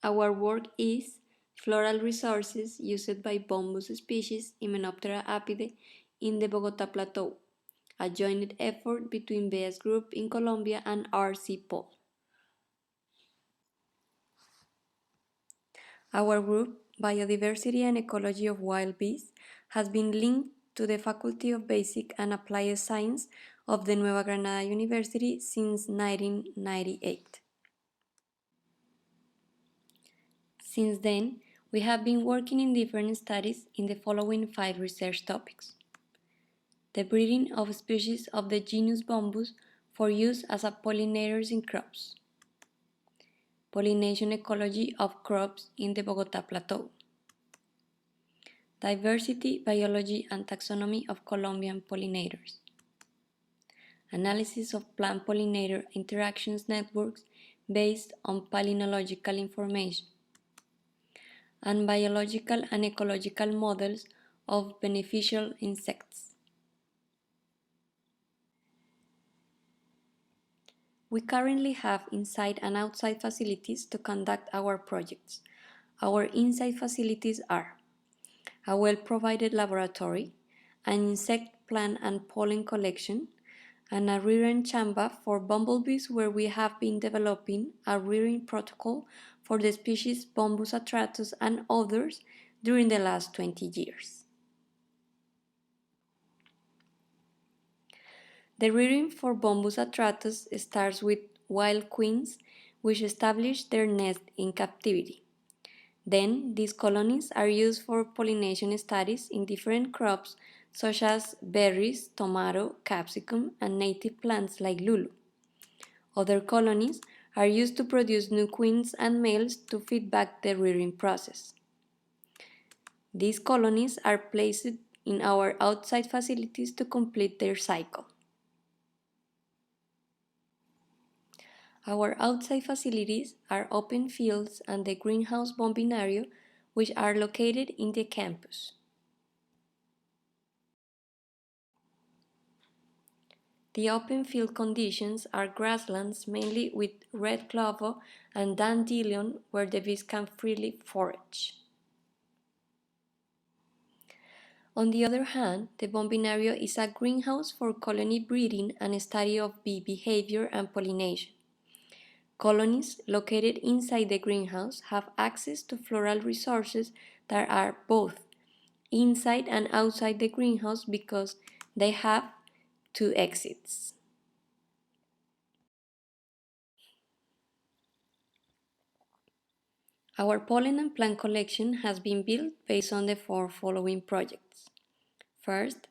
Our work is floral resources used by Bombus species Hymenoptera Apidae in the Bogotá plateau, a joint effort between BEAS group in Colombia and RC Pol. Our group, Biodiversity and Ecology of Wild Bees, has been linked to the Faculty of Basic and Applied Science of the Nueva Granada University since 1998. Since then, we have been working in different studies in the following 5 research topics: the breeding of species of the genus Bombus for use as pollinators in crops, pollination ecology of crops in the Bogotá plateau, diversity, biology, and taxonomy of Colombian pollinators, analysis of plant-pollinator interactions networks based on palynological information, and biological and ecological models of beneficial insects. We currently have inside and outside facilities to conduct our projects. Our inside facilities are a well-provided laboratory, an insect, plant and pollen collection, and a rearing chamber for bumblebees where we have been developing a rearing protocol for the species Bombus atratus and others during the last 20 years. The rearing for Bombus atratus starts with wild queens which establish their nest in captivity. Then, these colonies are used for pollination studies in different crops such as berries, tomato, capsicum, and native plants like lulu. Other colonies are used to produce new queens and males to feed back the rearing process. These colonies are placed in our outside facilities to complete their cycle. Our outside facilities are open fields and the greenhouse bombinario, which are located in the campus. The open field conditions are grasslands mainly with red clover and dandelion where the bees can freely forage. On the other hand, the bombinario is a greenhouse for colony breeding and study of bee behavior and pollination. Colonies located inside the greenhouse have access to floral resources that are both inside and outside the greenhouse because they have 2 exits. Our pollen and plant collection has been built based on the 4 following projects. First,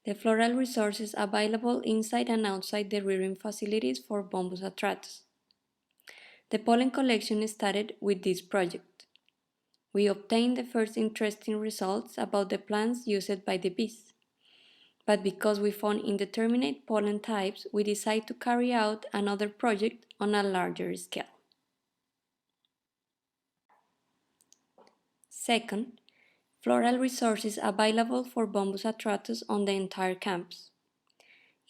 the floral resources available inside and outside the rearing facilities for Bombus atratus. The pollen collection started with this project. We obtained the first interesting results about the plants used by the bees. But because we found indeterminate pollen types, we decided to carry out another project on a larger scale. Second, floral resources available for Bombus atratus on the entire campus.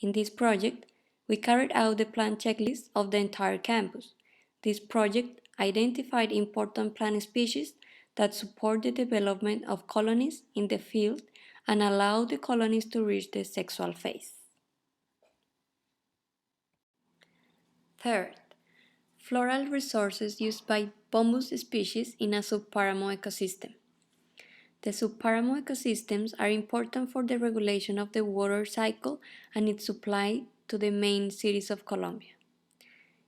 In this project, we carried out the plant checklist of the entire campus. This project identified important plant species that support the development of colonies in the field and allow the colonies to reach the sexual phase. Third, floral resources used by Bombus species in a subparamo ecosystem. The subparamo ecosystems are important for the regulation of the water cycle and its supply to the main cities of Colombia.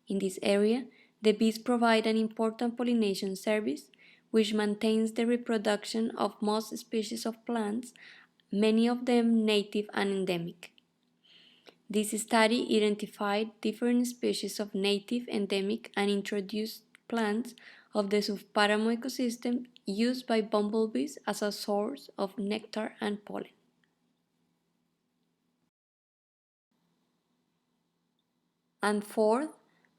In this area, the bees provide an important pollination service which maintains the reproduction of most species of plants, many of them native and endemic. This study identified different species of native, endemic, and introduced plants of the subparamo ecosystem used by bumblebees as a source of nectar and pollen. And fourth,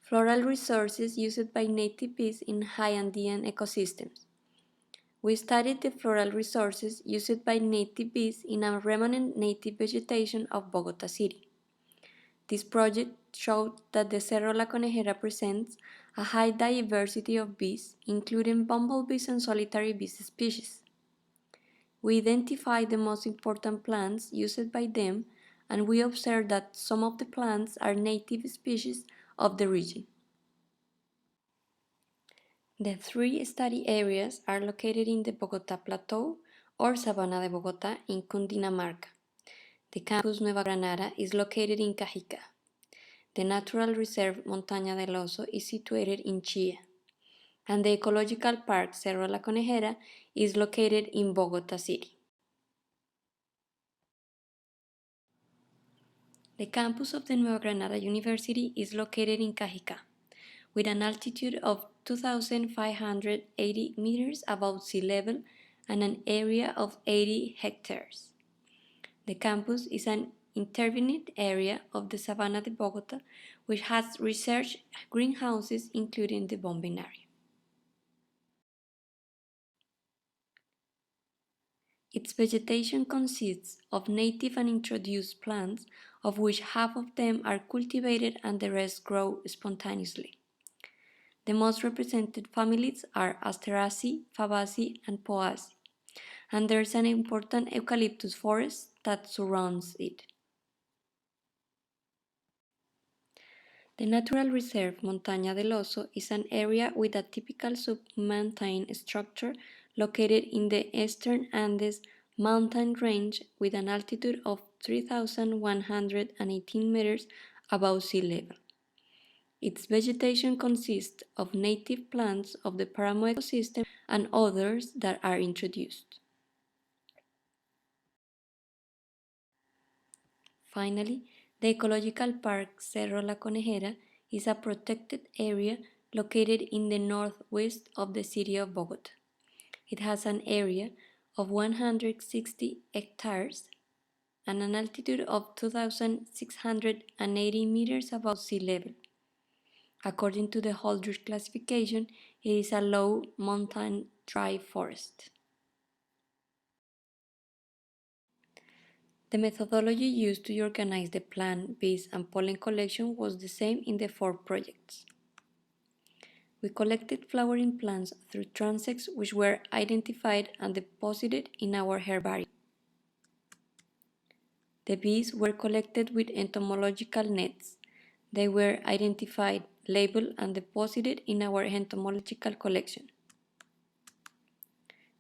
floral resources used by native bees in high Andean ecosystems. We studied the floral resources used by native bees in a remnant native vegetation of Bogotá city. This project showed that the Cerro La Conejera presents a high diversity of bees, including bumblebees and solitary bee species. We identify the most important plants used by them, and we observe that some of the plants are native species of the region. The three study areas are located in the Bogotá plateau or Sabana de Bogotá in Cundinamarca. The campus Nueva Granada is located in Cajica. The natural reserve Montaña del Oso is situated in Chía, and the ecological park Cerro La Conejera is located in Bogotá City. The campus of the Nueva Granada University is located in Cajica, with an altitude of 2,580 meters above sea level and an area of 80 hectares. The campus is an intervened area of the Sabana de Bogotá, which has research greenhouses including the bombing area. Its vegetation consists of native and introduced plants, of which half of them are cultivated and the rest grow spontaneously. The most represented families are Asteraceae, Fabaceae, and Poaceae, and there is an important eucalyptus forest that surrounds it. The natural reserve Montaña del Oso is an area with a typical submontane structure located in the eastern Andes mountain range with an altitude of 3,118 meters above sea level. Its vegetation consists of native plants of the Páramo ecosystem and others that are introduced. Finally, the ecological park Cerro La Conejera is a protected area located in the northwest of the city of Bogotá. It has an area of 160 hectares and an altitude of 2,680 meters above sea level. According to the Holdridge classification, it is a low mountain dry forest. The methodology used to organize the plant, bees, and pollen collection was the same in the four projects. We collected flowering plants through transects which were identified and deposited in our herbarium. The bees were collected with entomological nets. They were identified, labeled, and deposited in our entomological collection.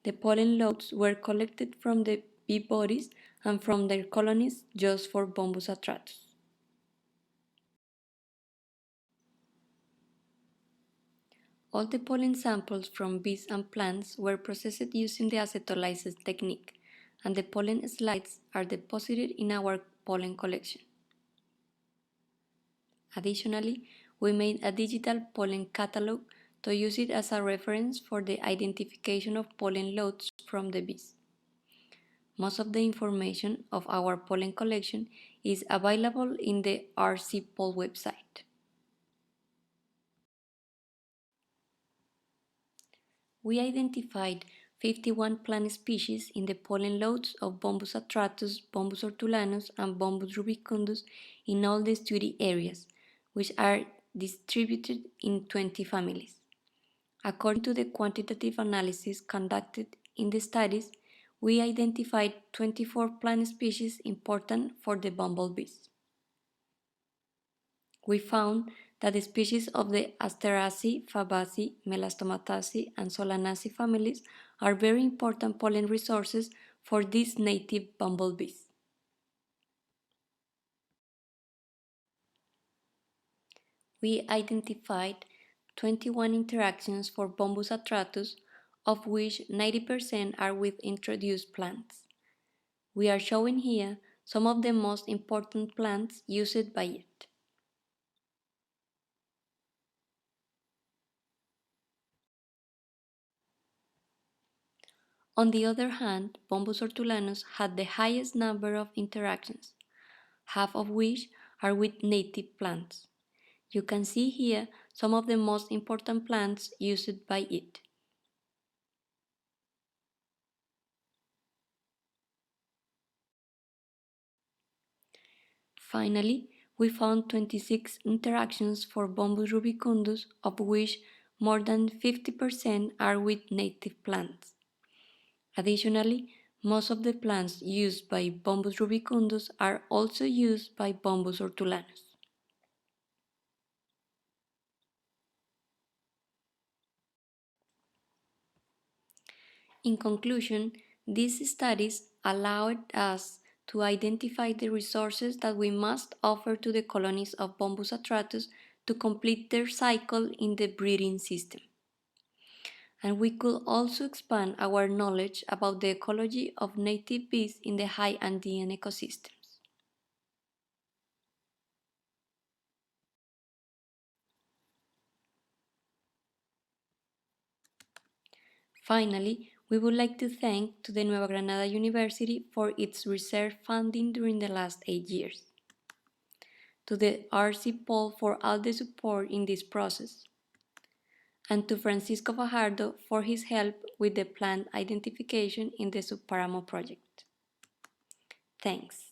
The pollen loads were collected from the bee bodies and from their colonies just for Bombus atratus. All the pollen samples from bees and plants were processed using the acetylysis technique, and the pollen slides are deposited in our pollen collection. Additionally, we made a digital pollen catalog to use it as a reference for the identification of pollen loads from the bees. Most of the information of our pollen collection is available in the RC-Poll website. We identified 51 plant species in the pollen loads of Bombus atratus, Bombus hortulanus, and Bombus rubicundus in all the study areas, which are distributed in 20 families. According to the quantitative analysis conducted in the studies, we identified 24 plant species important for the bumblebees. We found that the species of the Asteraceae, Fabaceae, Melastomataceae, and Solanaceae families are very important pollen resources for these native bumblebees. We identified 21 interactions for Bombus atratus, of which 90% are with introduced plants. We are showing here some of the most important plants used by it. On the other hand, Bombus hortulanus had the highest number of interactions, half of which are with native plants. You can see here some of the most important plants used by it. Finally, we found 26 interactions for Bombus rubicundus, of which more than 50% are with native plants. Additionally, most of the plants used by Bombus rubicundus are also used by Bombus hortulanus. In conclusion, these studies allowed us to identify the resources that we must offer to the colonies of Bombus atratus to complete their cycle in the breeding system. And we could also expand our knowledge about the ecology of native bees in the high Andean ecosystems. Finally, we would like to thank to the Nueva Granada University for its research funding during the last 8 years, to the RC Pol for all the support in this process, and to Francisco Fajardo for his help with the plant identification in the Subparamo project. Thanks.